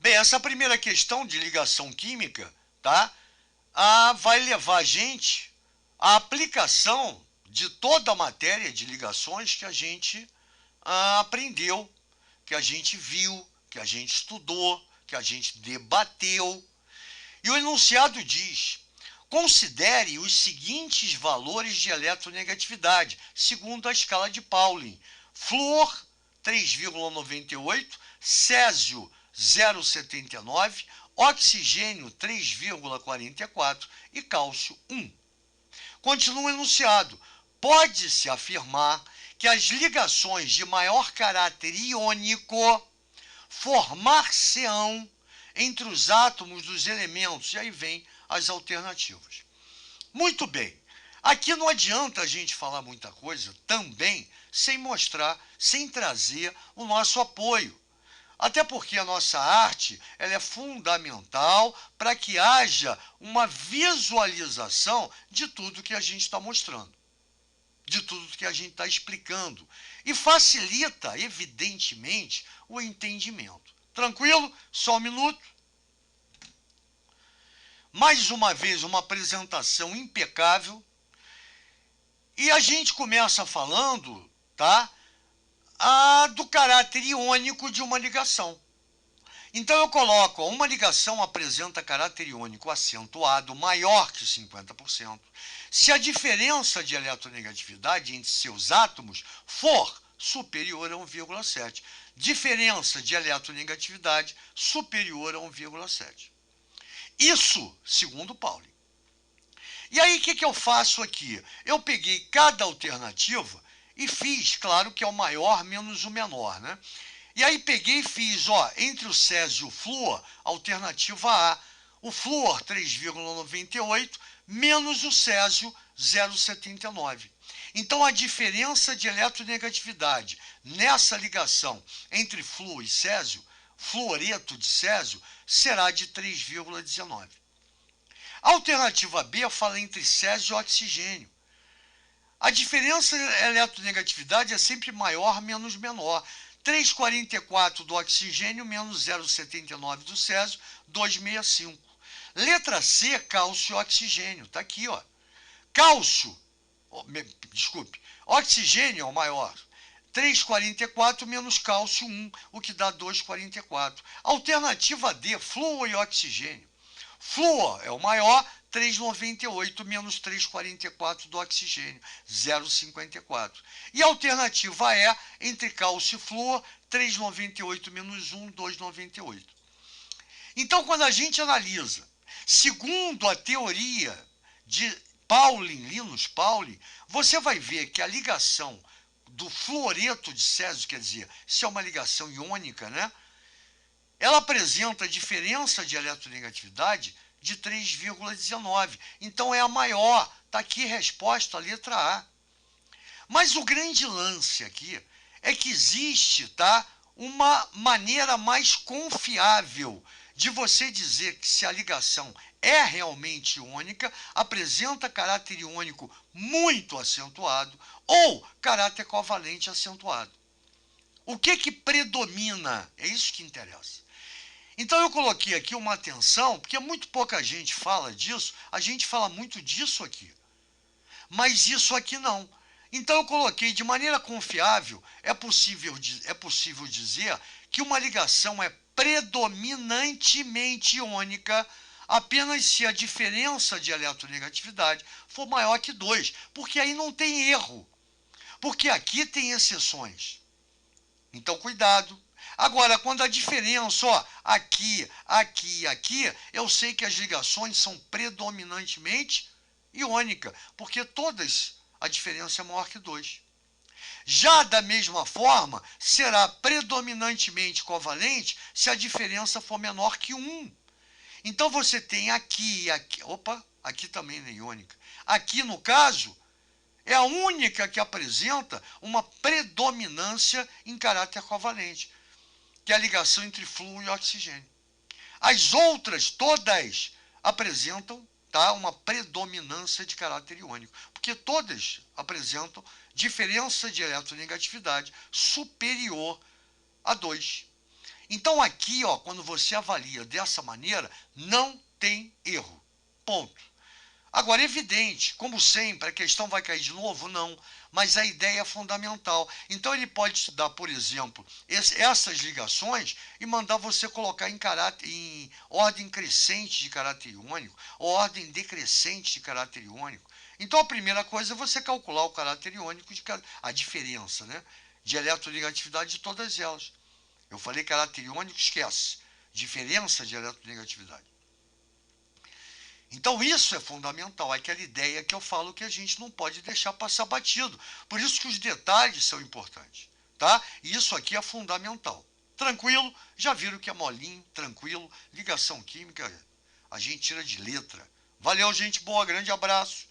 Bem, essa primeira questão de ligação química, tá? Vai levar a gente à aplicação de toda a matéria de ligações que a gente aprendeu, que a gente viu, que a gente estudou, que a gente debateu. E o enunciado diz: considere os seguintes valores de eletronegatividade, segundo a escala de Pauling. Flúor, 3,98, Césio, 0,79, oxigênio, 3,44 e cálcio, 1. Continua o enunciado. Pode-se afirmar que as ligações de maior caráter iônico formar-se-ão entre os átomos dos elementos. E aí vem as alternativas. Muito bem. Aqui não adianta a gente falar muita coisa também sem mostrar, sem trazer o nosso apoio. Até porque a nossa arte ela é fundamental para que haja uma visualização de tudo que a gente está mostrando, de tudo que a gente está explicando. E facilita, evidentemente, o entendimento. Tranquilo? Só um minuto. Mais uma vez, uma apresentação impecável. E a gente começa falando, tá? Do caráter iônico de uma ligação. Então eu coloco, uma ligação apresenta caráter iônico acentuado maior que 50%, se a diferença de eletronegatividade entre seus átomos for superior a 1,7. Diferença de eletronegatividade superior a 1,7. Isso, segundo Pauling. E aí, o que eu faço aqui? Eu peguei cada alternativa e fiz, claro que é o maior menos o menor, né? E aí peguei e fiz, entre o Césio e o flúor, alternativa A, o flúor 3,98 menos o Césio 0,79. Então a diferença de eletronegatividade nessa ligação entre flúor e Césio, fluoreto de Césio, será de 3,19. A alternativa B fala entre Césio e oxigênio. A diferença de eletronegatividade é sempre maior menos menor. 3,44 do oxigênio menos 0,79 do Césio, 2,65. Letra C, cálcio e oxigênio. Está aqui, ó. Cálcio, desculpe, oxigênio é o maior. 3,44 menos cálcio 1, o que dá 2,44. Alternativa D, flúor e oxigênio. Flúor é o maior, 3,98 menos 3,44 do oxigênio, 0,54. E a alternativa é, entre cálcio e flúor, 3,98 menos 1, 2,98. Então, quando a gente analisa, segundo a teoria de Pauling, Linus Pauling, você vai ver que a ligação do fluoreto de Césio, quer dizer, se é uma ligação iônica, né? Ela apresenta diferença de eletronegatividade de 3,19. Então é a maior. Está aqui a resposta, a letra A. Mas o grande lance aqui é que existe, tá, uma maneira mais confiável de você dizer que se a ligação é realmente iônica, apresenta caráter iônico muito acentuado ou caráter covalente acentuado. O que predomina? É isso que interessa. Então eu coloquei aqui uma atenção, porque muito pouca gente fala disso, a gente fala muito disso aqui. Mas isso aqui não. Então eu coloquei de maneira confiável, é possível dizer que uma ligação é predominantemente iônica apenas se a diferença de eletronegatividade for maior que 2, porque aí não tem erro. Porque aqui tem exceções. Então cuidado. Agora, quando a diferença, aqui, eu sei que as ligações são predominantemente iônicas, porque todas a diferença é maior que 2. Já da mesma forma, será predominantemente covalente se a diferença for menor que 1. Então você tem aqui, aqui também não é iônica. Aqui, no caso, é a única que apresenta uma predominância em caráter covalente, que é a ligação entre flúor e oxigênio. As outras, todas, apresentam, tá, uma predominância de caráter iônico, porque todas apresentam diferença de eletronegatividade superior a 2. Então aqui, ó, quando você avalia dessa maneira, não tem erro. Ponto. Agora, é evidente, como sempre, a questão vai cair de novo? Não, mas a ideia é fundamental. Então ele pode te dar, por exemplo, essas ligações e mandar você colocar em ordem crescente de caráter iônico ou ordem decrescente de caráter iônico. Então a primeira coisa é você calcular o caráter iônico, a diferença, né, de eletronegatividade de todas elas. Eu falei caráter iônico, esquece. Diferença de eletronegatividade. Então isso é fundamental, aquela ideia que eu falo que a gente não pode deixar passar batido. Por isso que os detalhes são importantes, tá? E isso aqui é fundamental. Tranquilo? Já viram que é molinho, tranquilo, ligação química, a gente tira de letra. Valeu, gente boa, grande abraço.